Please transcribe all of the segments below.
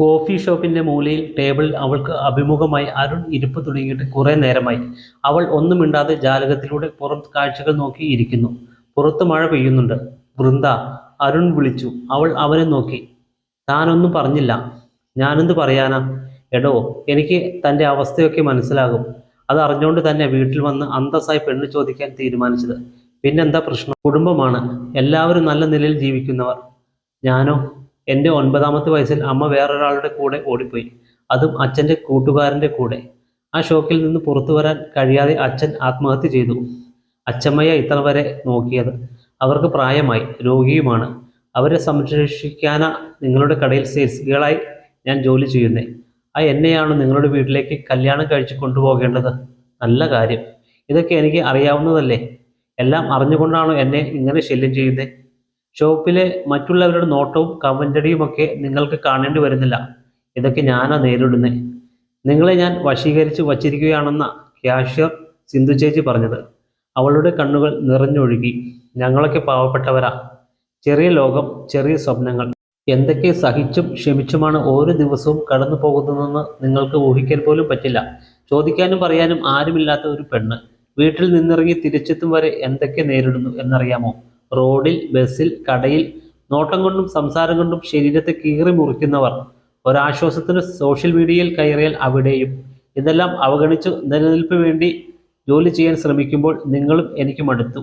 Coffee ഷോപ്പിന്റെ മൂലയിൽ ടേബിളിൽ അവൾക്ക് അഭിമുഖമായി അരുൺ ഇരിപ്പ് തുടങ്ങിയിട്ട് കുറെ നേരമായി. അവൾ ഒന്നും മിണ്ടാതെ ജാലകത്തിലൂടെ പുറം കാഴ്ചകൾ നോക്കി ഇരിക്കുന്നു. പുറത്ത് മഴ പെയ്യുന്നുണ്ട്. വൃന്ദ, അരുൺ വിളിച്ചു. അവൾ അവനെ നോക്കി. താനൊന്നും പറഞ്ഞില്ല. ഞാനെന്ത് പറയാനാ? എടോ, എനിക്ക് തൻ്റെ അവസ്ഥയൊക്കെ മനസ്സിലാകും. അത് അറിഞ്ഞുകൊണ്ട് തന്നെ വീട്ടിൽ വന്ന് അന്തസ്സായി പെണ്ണ് ചോദിക്കാൻ തീരുമാനിച്ചത്. പിന്നെന്താ പ്രശ്നം? കുടുംബമാണ്, എല്ലാവരും നല്ല നിലയിൽ ജീവിക്കുന്നവർ. ഞാനോ? എൻ്റെ 9ാമത്തെ വയസ്സിൽ അമ്മ വേറൊരാളുടെ കൂടെ ഓടിപ്പോയി. അതും അച്ഛൻ്റെ കൂട്ടുകാരൻ്റെ കൂടെ. ആ ഷോക്കിൽ നിന്ന് പുറത്തു വരാൻ കഴിയാതെ അച്ഛൻ ആത്മഹത്യ ചെയ്തു. അച്ഛമ്മയെ ഇത്ര വരെ നോക്കിയത്. അവർക്ക് പ്രായമായി, രോഗിയുമാണ്. അവരെ സംരക്ഷിക്കാനാ നിങ്ങളുടെ കടയിൽ സെയിൽസ് ഗേളായി ഞാൻ ജോലി ചെയ്യുന്നേ. ആ എന്നെയാണ് നിങ്ങളുടെ വീട്ടിലേക്ക് കല്യാണം കഴിച്ച് കൊണ്ടുപോകേണ്ടത്. നല്ല കാര്യം. ഇതൊക്കെ എനിക്ക് അറിയാവുന്നതല്ലേ. എല്ലാം അറിഞ്ഞുകൊണ്ടാണോ എന്നെ ഇങ്ങനെ ശല്യം ചെയ്യുന്നത്? ഷോപ്പിലെ മറ്റുള്ളവരുടെ നോട്ടവും കമൻ്റടിയുമൊക്കെ നിങ്ങൾക്ക് കാണേണ്ടി വരുന്നില്ല. ഇതൊക്കെ ഞാനാ നേരിടുന്നത്. നിങ്ങളെ ഞാൻ വശീകരിച്ച് വച്ചിരിക്കുകയാണെന്ന ക്യാഷ്യർ സിന്ധു ചേച്ചി പറഞ്ഞത്. അവളുടെ കണ്ണുകൾ നിറഞ്ഞൊഴുകി. ഞങ്ങളൊക്കെ പാവപ്പെട്ടവരാ. ചെറിയ ലോകം, ചെറിയ സ്വപ്നങ്ങൾ. എന്തൊക്കെ സഹിച്ചും ക്ഷമിച്ചുമാണ് ഓരോ ദിവസവും കടന്നു പോകുന്നതെന്ന് നിങ്ങൾക്ക് ഊഹിക്കാൻ പോലും പറ്റില്ല. ചോദിക്കാനും പറയാനും ആരുമില്ലാത്ത ഒരു പെണ്ണ് വീട്ടിൽ നിന്നിറങ്ങി തിരിച്ചെത്തും വരെ എന്തൊക്കെ നേരിടുന്നു എന്നറിയാമോ? റോഡിൽ, ബസ്സിൽ, കടയിൽ നോട്ടം കൊണ്ടും സംസാരം കൊണ്ടും ശരീരത്തെ കീറി മുറിക്കുന്നവർ. ഒരാശ്വാസത്തിന് സോഷ്യൽ മീഡിയയിൽ കയറിയാൽ അവിടെയും. ഇതെല്ലാം അവഗണിച്ചു നിലനിൽപ്പിന് വേണ്ടി ജോലി ചെയ്യാൻ ശ്രമിക്കുമ്പോൾ നിങ്ങളും എനിക്ക് മടുത്തു.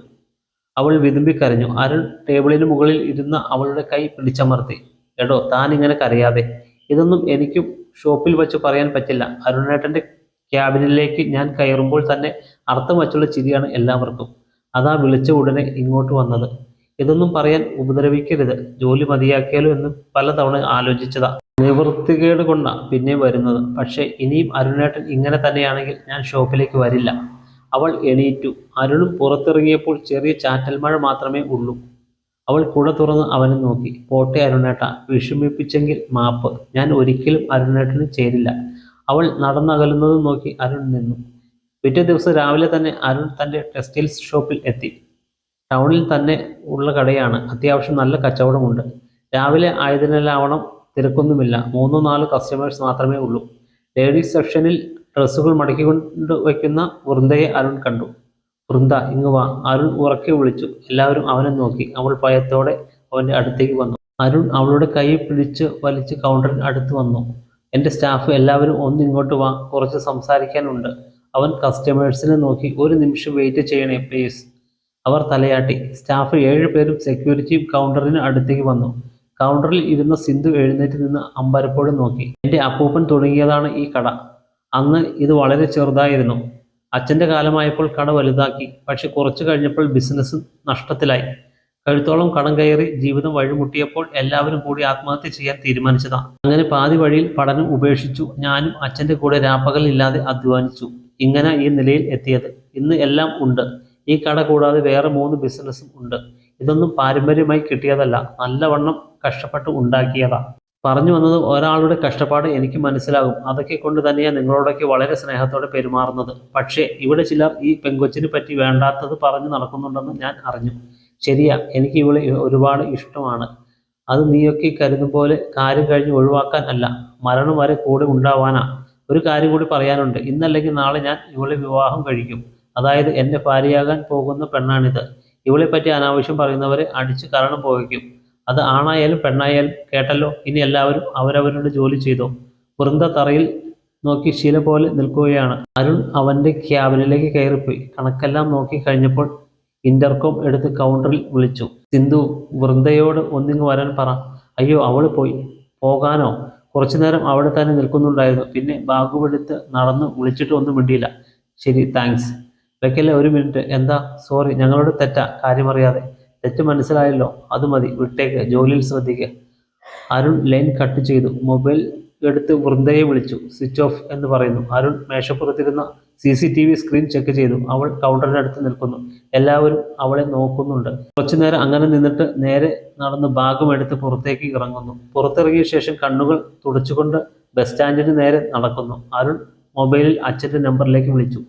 അവൾ വിതുമ്പിക്കരഞ്ഞു. അരുൺ ടേബിളിന് മുകളിൽ ഇരുന്ന അവളുടെ കൈ പിടിച്ചമർത്തി. എടോ, താൻ ഇങ്ങനെ കരയാതെ. ഇതൊന്നും എനിക്കും ഷോപ്പിൽ വച്ച് പറയാൻ പറ്റില്ല. അരുണേട്ടൻ്റെ ക്യാബിനിലേക്ക് ഞാൻ കയറുമ്പോൾ തന്നെ അർത്ഥം വച്ചുള്ള ചിരിയാണ് എല്ലാവർക്കും. അതാ വിളിച്ച ഉടനെ ഇങ്ങോട്ട് വന്നത്. ഇതൊന്നും പറയാൻ ഉപദ്രവിക്കരുത്. ജോലി മതിയാക്കിയാലോ എന്ന് പലതവണ ആലോചിച്ചതാ. നിവൃത്തികേട് കൊണ്ടാ പിന്നെ വരുന്നത്. പക്ഷേ ഇനിയും അരുണേട്ടൻ ഇങ്ങനെ തന്നെയാണെങ്കിൽ ഞാൻ ഷോപ്പിലേക്ക് വരില്ല. അവൾ എണീറ്റു. അരുണും പുറത്തിറങ്ങിയപ്പോൾ ചെറിയ ചാറ്റൽ മഴ മാത്രമേ ഉള്ളൂ. അവൾ കുട തുറന്ന് അവനെ നോക്കി. പോട്ടെ അരുണേട്ട, വിഷമിപ്പിച്ചെങ്കിൽ മാപ്പ്. ഞാൻ ഒരിക്കലും അരുണേട്ടന് ചേരില്ല. അവൾ നടന്നകലുന്നത് നോക്കി അരുൺ നിന്നു. പിറ്റേ ദിവസം രാവിലെ തന്നെ അരുൺ തൻ്റെ ടെക്സ്റ്റൈൽസ് ഷോപ്പിൽ എത്തി. ടൗണിൽ തന്നെ ഉള്ള കടയാണ്. അത്യാവശ്യം നല്ല കച്ചവടമുണ്ട്. രാവിലെ ആയതിനാലാവണം തിരക്കൊന്നുമില്ല. 3-4 കസ്റ്റമേഴ്സ് മാത്രമേ ഉള്ളൂ. ലേഡീസ് സെക്ഷനിൽ ഡ്രസ്സുകൾ മടക്കിക്കൊണ്ട് വയ്ക്കുന്ന വൃന്ദയെ അരുൺ കണ്ടു. വൃന്ദ, ഇങ്ങ് വാ. അരുൺ ഉറക്കെ വിളിച്ചു. എല്ലാവരും അവനെ നോക്കി. അവൾ ഭയത്തോടെ അവൻ്റെ അടുത്തേക്ക് വന്നു. അരുൺ അവളുടെ കൈ പിടിച്ച് വലിച്ച് കൗണ്ടറിന് അടുത്ത് വന്നു. എൻ്റെ സ്റ്റാഫ് എല്ലാവരും ഒന്ന് ഇങ്ങോട്ട് വാ, കുറച്ച് സംസാരിക്കാനുണ്ട്. അവൻ കസ്റ്റമേഴ്സിനെ നോക്കി. ഒരു നിമിഷം വെയിറ്റ് ചെയ്യണേ പ്ലീസ്. അവർ തലയാട്ടി. സ്റ്റാഫ് 7 പേരും സെക്യൂരിറ്റിയും കൗണ്ടറിന് അടുത്തേക്ക് വന്നു. കൗണ്ടറിൽ ഇരുന്ന സിന്ധു എഴുന്നേറ്റ് നിന്ന് അമ്പരപ്പോടെ നോക്കി. എൻ്റെ അപ്പൂപ്പൻ തുടങ്ങിയതാണ് ഈ കട. അന്ന് ഇത് വളരെ ചെറുതായിരുന്നു. അച്ഛൻ്റെ കാലമായപ്പോൾ കട വലുതാക്കി. പക്ഷെ കുറച്ചു കഴിഞ്ഞപ്പോൾ ബിസിനസ് നഷ്ടത്തിലായി. കഴുത്തോളം കടം കയറി ജീവിതം വഴിമുട്ടിയപ്പോൾ എല്ലാവരും കൂടി ആത്മഹത്യ ചെയ്യാൻ തീരുമാനിച്ചതാണ്. അങ്ങനെ പാതി വഴിയിൽ പഠനം ഉപേക്ഷിച്ചു. ഞാനും അച്ഛൻ്റെ കൂടെ രാപ്പകൽ ഇല്ലാതെ അധ്വാനിച്ചു. ഇങ്ങനെ ഈ നിലയിൽ എത്തിയത്. ഇന്ന് എല്ലാം ഉണ്ട്. ഈ കട കൂടാതെ വേറെ 3 ബിസിനസ്സും ഉണ്ട്. ഇതൊന്നും പാരമ്പര്യമായി കിട്ടിയതല്ല, നല്ലവണ്ണം കഷ്ടപ്പെട്ട് ഉണ്ടാക്കിയതാ. പറഞ്ഞു വന്നത്, ഒരാളുടെ കഷ്ടപ്പാട് എനിക്ക് മനസ്സിലാകും. അതൊക്കെ കൊണ്ട് തന്നെയാണ് നിങ്ങളോടൊക്കെ വളരെ സ്നേഹത്തോടെ പെരുമാറുന്നത്. പക്ഷേ ഇവിടെ ചിലർ ഈ പെങ്കൊച്ചിനെ പറ്റി വേണ്ടാത്തത് പറഞ്ഞു നടക്കുന്നുണ്ടെന്ന് ഞാൻ അറിഞ്ഞു. ശരിയാ, എനിക്ക് ഇവളെ ഒരുപാട് ഇഷ്ടമാണ്. അത് നീയൊക്കെ കരുതും പോലെ കാര്യം കഴിഞ്ഞ് ഒഴിവാക്കാൻ അല്ല, മരണം വരെ കൂടെ ഉണ്ടാവാനാ. ഒരു കാര്യം കൂടി പറയാനുണ്ട്. ഇന്നല്ലെങ്കിൽ നാളെ ഞാൻ ഇവളെ വിവാഹം കഴിക്കും. അതായത് എൻ്റെ ഭാര്യയാകാൻ പോകുന്ന പെണ്ണാണിത്. ഇവളെ പറ്റി അനാവശ്യം പറയുന്നവരെ അടിച്ച് കരണം പോകയ്ക്കും. അത് ആണായാലും പെണ്ണായാലും. കേട്ടല്ലോ? ഇനി എല്ലാവരും അവരവരുടെ ജോലി ചെയ്തോ. വൃന്ദ തറയിൽ നോക്കി ശില പോലെ നിൽക്കുകയാണ്. അരുൺ അവൻ്റെ ക്യാബിനിലേക്ക് കയറിപ്പോയി. കണക്കെല്ലാം നോക്കി കഴിഞ്ഞപ്പോൾ ഇന്റർകോം എടുത്ത് കൗണ്ടറിൽ വിളിച്ചു. സിന്ധു, വൃന്ദയോട് ഒന്നിങ്ങ് വരാൻ പറ. അയ്യോ, അവൾ പോയി. പോകാനോ? കുറച്ചു നേരം അവിടെ തന്നെ നിൽക്കുന്നുണ്ടായിരുന്നു. പിന്നെ ബാഗുമെടുത്ത് നടന്ന് വിളിച്ചിട്ട് ഒന്നും മിണ്ടിയില്ല. ശരി, താങ്ക്സ്. വെക്കല്ലേ, ഒരു മിനിറ്റ്. എന്താ? സോറി, ഞങ്ങളുടെ തെറ്റാ, കാര്യമറിയാതെ. തെറ്റ് മനസ്സിലായല്ലോ, അത് മതി, വിട്ടേക്ക്. ജോലിയിൽ ശ്രദ്ധിക്കുക. അരുൺ ലൈൻ കട്ട് ചെയ്തു. മൊബൈൽ എടുത്ത് വൃന്ദയെ വിളിച്ചു. സ്വിച്ച് ഓഫ് എന്ന് പറയുന്നു. അരുൺ മേശപ്പുറത്തിരുന്ന CCTV സ്ക്രീൻ ചെക്ക് ചെയ്തു. അവൾ കൗണ്ടറിനടുത്ത് നിൽക്കുന്നു. എല്ലാവരും അവളെ നോക്കുന്നുണ്ട്. കുറച്ചുനേരം അങ്ങനെ നിന്നിട്ട് നേരെ നടന്ന് ബാഗും എടുത്ത് പുറത്തേക്ക് ഇറങ്ങുന്നു. പുറത്തിറങ്ങിയ ശേഷം കണ്ണുകൾ തുടച്ചുകൊണ്ട് ബസ് സ്റ്റാൻഡിന് നേരെ നടക്കുന്നു. അരുൺ മൊബൈലിൽ അച്ഛൻ്റെ നമ്പറിലേക്ക് വിളിച്ചു.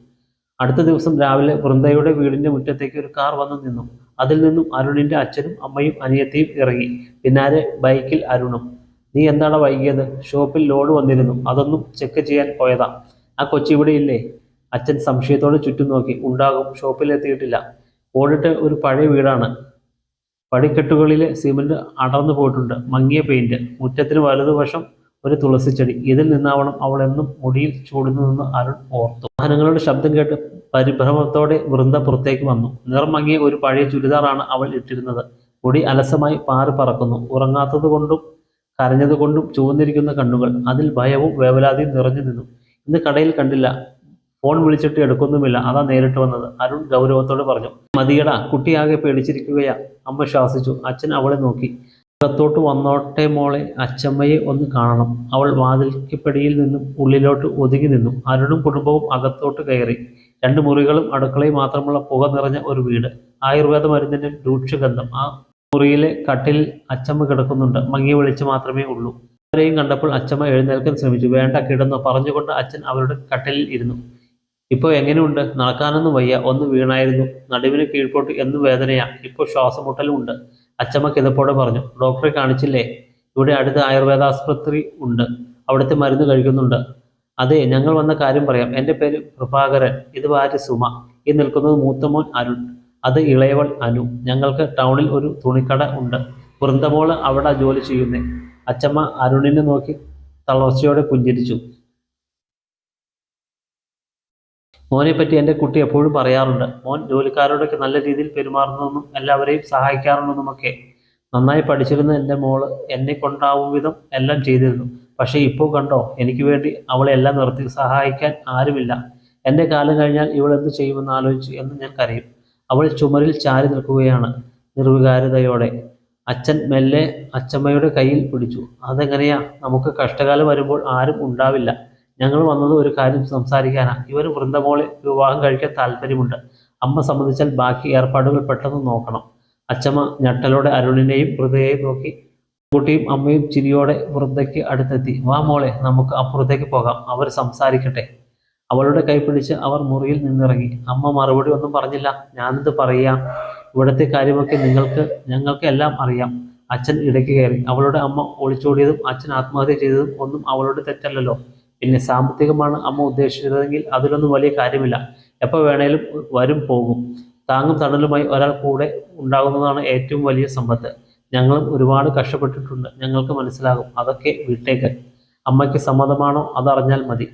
അടുത്ത ദിവസം രാവിലെ വൃന്ദയുടെ വീടിൻ്റെ മുറ്റത്തേക്ക് ഒരു കാർ വന്നു നിന്നു. അതിൽ നിന്നും അരുണിൻ്റെ അച്ഛനും അമ്മയും അനിയത്തിയും ഇറങ്ങി. പിന്നാലെ ബൈക്കിൽ അരുണും. നീ എന്താണ് വൈകിയത്? ഷോപ്പിൽ ലോഡ് വന്നിരുന്നു, അതൊന്നും ചെക്ക് ചെയ്യാൻ പോയതാ. ആ കൊച്ചി ഇവിടെ ഇല്ലേ? അച്ഛൻ സംശയത്തോടെ ചുറ്റും നോക്കി. ഉണ്ടാകും, ഷോപ്പിലെത്തിയിട്ടില്ല. ഓടിട്ട് ഒരു പഴയ വീടാണ്. പടിക്കെട്ടുകളിലെ സിമന്റ് അടർന്നു പോയിട്ടുണ്ട്. മങ്ങിയ പെയിന്റ്. മുറ്റത്തിന് വലതുവശം ഒരു തുളസിച്ചെടി. ഇതിൽ നിന്നാവണം അവൾ എന്നും മുടിയിൽ ചൂടുന്നതെന്ന് അരുൺ ഓർത്തു. വാഹനങ്ങളുടെ ശബ്ദം കേട്ട് പരിഭ്രമത്തോടെ വൃന്ദ പുറത്തേക്ക് വന്നു. നിറം മങ്ങിയ ഒരു പഴയ ചുരിദാറാണ് അവൾ ഇട്ടിരുന്നത്. മുടി അലസമായി പാറി പറക്കുന്നു. ഉറങ്ങാത്തത് കൊണ്ടും കരഞ്ഞതുകൊണ്ടും ചുവന്നിരിക്കുന്ന കണ്ണുകൾ. അതിൽ ഭയവും വേവലാതിയും നിറഞ്ഞു നിന്നു. ഇന്ന് കടയിൽ കണ്ടില്ല. ഫോൺ വിളിച്ചിട്ട് എടുക്കൊന്നുമില്ല. അതാ നേരിട്ട് വന്നത്, അരുൺ ഗൗരവത്തോടെ പറഞ്ഞു. മതിയടാ, കുട്ടിയാകെ പേടിച്ചിരിക്കുകയാ, അമ്മ ശ്വാസിച്ചു. അച്ഛൻ അവളെ നോക്കി. അകത്തോട്ട് വന്നോട്ടെ മോളെ, അച്ചമ്മയെ ഒന്ന് കാണണം. അവൾ വാതിൽക്കപ്പടിയിൽ നിന്നും ഉള്ളിലോട്ട് ഒതുങ്ങി നിന്നു. അരുണും കുടുംബവും അകത്തോട്ട് കയറി. 2 മുറികളും അടുക്കളയും മാത്രമുള്ള പുക നിറഞ്ഞ ഒരു വീട്. ആയുർവേദ മരുന്നിന്റെ രൂക്ഷഗന്ധം. ആ മുറിയിലെ കട്ടിലിൽ അച്ചമ്മ കിടക്കുന്നുണ്ട്. മങ്ങിയ വെളിച്ചം മാത്രമേ ഉള്ളൂ. അവരെയും കണ്ടപ്പോൾ അച്ചമ്മ എഴുന്നേൽക്കാൻ ശ്രമിച്ചു. വേണ്ട, കിടന്നോ പറഞ്ഞുകൊണ്ട് അച്ഛൻ അവരുടെ കട്ടിലിൽ ഇരുന്നു. ഇപ്പോൾ എങ്ങനെയുണ്ട്? നടക്കാനൊന്നും വയ്യ, ഒന്ന് വീണായിരുന്നു. നടുവിന് കീഴ്പോട്ട് എന്നും വേദനയാ. ഇപ്പോൾ ശ്വാസമുട്ടലും ഉണ്ട്. അച്ചമ്മ കിതപ്പോടെ പറഞ്ഞു. ഡോക്ടറെ കാണിച്ചില്ലേ? ഇവിടെ അടുത്ത് ആയുർവേദ ആസ്പത്രി ഉണ്ട്, അവിടുത്തെ മരുന്ന് കഴിക്കുന്നുണ്ട്. അതെ, ഞങ്ങൾ വന്ന കാര്യം പറയാം. എൻ്റെ പേര് പ്രഭാകരൻ, ഇത് ഭാര്യ സുമ, ഈ നിൽക്കുന്നത് മൂത്തമോൻ അരുൺ, അത് ഇളയവൾ അനു. ഞങ്ങൾക്ക് ടൗണിൽ ഒരു തുണിക്കട ഉണ്ട്. വൃന്ദമോള് അവിടെ ജോലി ചെയ്യുന്നേ. അച്ചമ്മ അരുണിനെ നോക്കി തളർച്ചയോടെ പുഞ്ചിരിച്ചു. മോനെ പറ്റി എൻ്റെ കുട്ടി എപ്പോഴും പറയാറുണ്ട്. മോൻ ജോലിക്കാരോടൊക്കെ നല്ല രീതിയിൽ പെരുമാറുന്നതെന്നും എല്ലാവരെയും സഹായിക്കാറുണ്ടെന്നുമൊക്കെ. നന്നായി പഠിച്ചിരുന്ന എൻ്റെ മോള് എന്നെ കൊണ്ടാവും വിധം എല്ലാം ചെയ്തിരുന്നു. പക്ഷേ ഇപ്പോൾ കണ്ടോ, എനിക്ക് വേണ്ടി അവളെ എല്ലാം നിർത്തി സഹായിക്കാൻ ആരുമില്ല. എൻ്റെ കാലം കഴിഞ്ഞാൽ ഇവൾ എന്ത് ചെയ്യുമെന്ന് ആലോചിച്ച് എന്ന് ഞാൻ കരയും. അവൾ ചുമരിൽ ചാരി നിൽക്കുകയാണ് നിർവികാരതയോടെ. അച്ഛൻ മെല്ലെ അച്ചമ്മയുടെ കയ്യിൽ പിടിച്ചു. അതെങ്ങനെയാ? നമുക്ക് കഷ്ടകാലം വരുമ്പോൾ ആരും ഉണ്ടാവില്ല. ഞങ്ങൾ വന്നത് ഒരു കാര്യം സംസാരിക്കാനാ. ഇവന് വൃന്ദമോളെ വിവാഹം കഴിക്കാൻ താല്പര്യമുണ്ട്. അമ്മ സമ്മതിച്ചാൽ ബാക്കി ഏർപ്പാടുകൾ പെട്ടെന്ന് നോക്കണം. അച്ചമ്മ ഞെട്ടലോടെ അരുണിനെയും വൃന്ദയെയും നോക്കി. കുട്ടിയും അമ്മയും ചിരിയോടെ വൃന്ദയ്ക്ക് അടുത്തെത്തി. വാ മോളെ, നമുക്ക് അപ്പുറത്തേക്ക് പോകാം, അവർ സംസാരിക്കട്ടെ. അവളുടെ കൈ പിടിച്ച് അവർ മുറിയിൽ നിന്നിറങ്ങി. അമ്മ മറുപടി ഒന്നും പറഞ്ഞില്ല. ഞാനെന്ത് പറയാം? ഇവിടുത്തെ കാര്യമൊക്കെ ഞങ്ങൾക്ക് എല്ലാം അറിയാം. അച്ഛൻ ഇടയ്ക്ക് കയറി. അവളുടെ അമ്മ ഒളിച്ചോടിയതും അച്ഛൻ ആത്മഹത്യ ചെയ്തതും ഒന്നും അവളുടെ തെറ്റല്ലല്ലോ. പിന്നെ സാമ്പത്തികമാണ് അമ്മ ഉദ്ദേശിച്ചതെങ്കിൽ അതിലൊന്നും വലിയ കാര്യമില്ല. എപ്പോൾ വേണേലും വരും പോകും. താങ്ങും തണലുമായി ഒരാൾ കൂടെ ഉണ്ടാകുന്നതാണ് ഏറ്റവും വലിയ സമ്പത്ത്. ഞങ്ങളും ഒരുപാട് കഷ്ടപ്പെട്ടിട്ടുണ്ട്, ഞങ്ങൾക്ക് മനസ്സിലാകും. അതൊക്കെ വിട്ടേക്ക്. അമ്മയ്ക്ക് സമ്മതമാണോ? അതറിഞ്ഞാൽ മതി.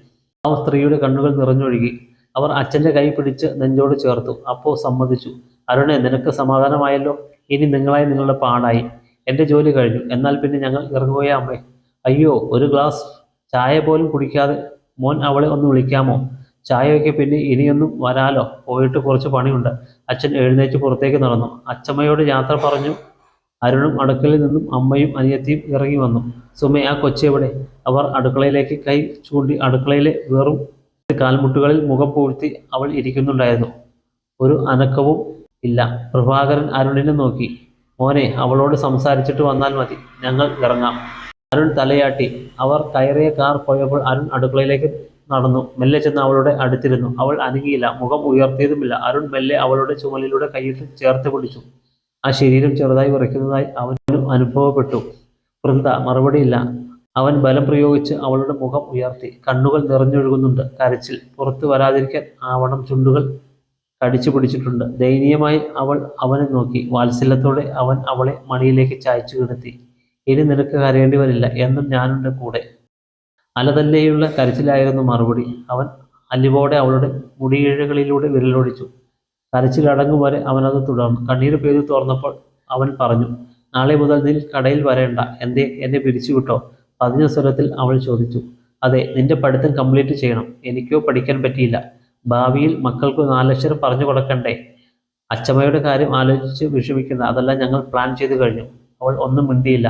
ആ സ്ത്രീയുടെ കണ്ണുകൾ നിറഞ്ഞൊഴുകി. അവർ അച്ഛൻ്റെ കൈ പിടിച്ച് നെഞ്ചോട് ചേർത്തു. അപ്പോൾ സമ്മതിച്ചു. അരുണെ, നിനക്ക് സമാധാനമായല്ലോ. ഇനി നിങ്ങളായി നിങ്ങളുടെ പാടായി. എൻ്റെ ജോലി കഴിഞ്ഞു. എന്നാൽ പിന്നെ ഞങ്ങൾ ഇറങ്ങുകയാ അമ്മേ. അയ്യോ, ഒരു ഗ്ലാസ് ചായ പോലും കുടിക്കാതെ മോൻ അവളെ ഒന്ന് വിളിക്കാമോ? ചായയൊക്കെ പിന്നെ ഇനിയൊന്നും വരാലോ, പോയിട്ട് കുറച്ച് പണിയുണ്ട്. അച്ഛൻ എഴുന്നേറ്റ് പുറത്തേക്ക് നടന്നു. അച്ചമ്മയോട് യാത്ര പറഞ്ഞു അരുണും അടുക്കളയിൽ നിന്നും അമ്മയും അനിയത്തിയും ഇറങ്ങി വന്നു. സുമേ, ആ കൊച്ചെവിടെ? അവർ അടുക്കളയിലേക്ക് കൈ ചൂണ്ടി. അടുക്കളയിലെ വെറും കാൽമുട്ടുകളിൽ മുഖം പൂഴ്ത്തി അവൾ ഇരിക്കുന്നുണ്ടായിരുന്നു. ഒരു അനക്കവും ഇല്ല. പ്രഭാകരൻ അരുണിനെ നോക്കി. മോനെ, അവളോട് സംസാരിച്ചിട്ട് വന്നാൽ മതി, ഞങ്ങൾ ഇറങ്ങാം. അരുൺ തലയാട്ടി. അവർ കയറിയ കാർ പോയപ്പോൾ അരുൺ അടുക്കളയിലേക്ക് നടന്നു. മെല്ലെ ചെന്ന് അവളുടെ അടുത്തിരുന്നു. അവൾ അനങ്ങിയില്ല, മുഖം ഉയർത്തിയതുമില്ല. അരുൺ മെല്ലെ അവളുടെ ചുമലിലൂടെ കൈയിട്ട് ചേർത്ത് പിടിച്ചു. ആ ശരീരം ചെറുതായി വിറയ്ക്കുന്നതായി അവന് അനുഭവപ്പെട്ടു. വൃന്ദ മറുപടിയില്ല. അവൻ ബലം പ്രയോഗിച്ച് അവളുടെ മുഖം ഉയർത്തി. കണ്ണുകൾ നിറഞ്ഞൊഴുകുന്നുണ്ട്. കരച്ചിൽ പുറത്തു വരാതിരിക്കാൻ ആവണം ചുണ്ടുകൾ കടിച്ചു പിടിച്ചിട്ടുണ്ട്. ദയനീയമായി അവൾ അവനെ നോക്കി. വാത്സല്യത്തോടെ അവൻ അവളെ മടിയിലേക്ക് ചായച്ചു കിടത്തി. ഇനി നിനക്ക് കരയേണ്ടി വരില്ല, എന്നും ഞാനുണ്ട് കൂടെ. അലതല്ലേയുള്ള കരച്ചിലായിരുന്നു മറുപടി. അവൻ അലിവോടെ അവളുടെ മുടിയിഴകളിലൂടെ വിരലൊടിച്ചു. കരച്ചിലടങ്ങും വരെ അവനത് തുടർന്നു. കണ്ണീര് പെയ്തു തുറന്നപ്പോൾ അവൻ പറഞ്ഞു, നാളെ മുതൽ നീ കടയിൽ വരേണ്ട. എന്തേ, എന്നെ പിരിച്ചുവിട്ടോ? പതിഞ്ഞ സ്വരത്തിൽ അവൾ ചോദിച്ചു. അതെ, നിന്റെ പഠിത്തം കംപ്ലീറ്റ് ചെയ്യണം. എനിക്കോ പഠിക്കാൻ പറ്റിയില്ല. ഭാവിയിൽ മക്കൾക്ക് 4 അക്ഷരം പറഞ്ഞു കൊടുക്കണ്ടേ? അച്ചമ്മയുടെ കാര്യം ആലോചിച്ച് വിഷമിക്കുന്ന, അതെല്ലാം ഞങ്ങൾ പ്ലാൻ ചെയ്ത് കഴിഞ്ഞു. അവൾ ഒന്നും മിണ്ടിയില്ല.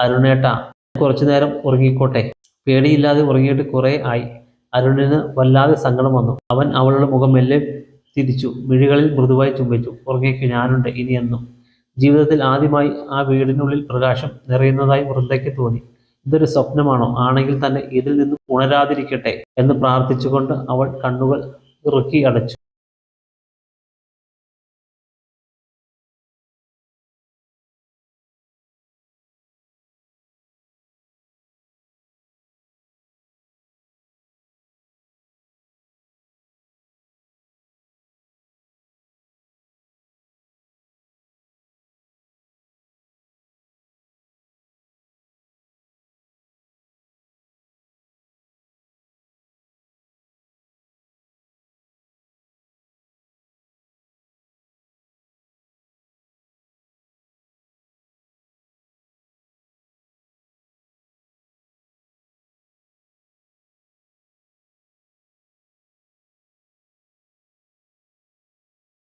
അരുണേട്ടാ, കുറച്ചു നേരം ഉറങ്ങിക്കോട്ടെ. പേടിയില്ലാതെ ഉറങ്ങിയിട്ട് കുറേ ആയി. അരുണിന് വല്ലാതെ സങ്കടം വന്നു. അവൻ അവളുടെ മുഖം മെല്ലെ തിരിച്ചു. മിഴികളിൽ മൃദുവായി ചുംബിച്ചു. ഉറങ്ങിക്കു, ഞാനുണ്ട് ഇനിയെന്നും. ജീവിതത്തിൽ ആദ്യമായി ആ വീടിനുള്ളിൽ പ്രകാശം നിറയുന്നതായി വൃന്ദയ്ക്ക് തോന്നി. ഇതൊരു സ്വപ്നമാണോ? ആണെങ്കിൽ തന്നെ ഇതിൽ നിന്നും ഉണരാതിരിക്കട്ടെ എന്ന് പ്രാർത്ഥിച്ചുകൊണ്ട് അവൾ കണ്ണുകൾ ഇറുക്കി അടച്ചു.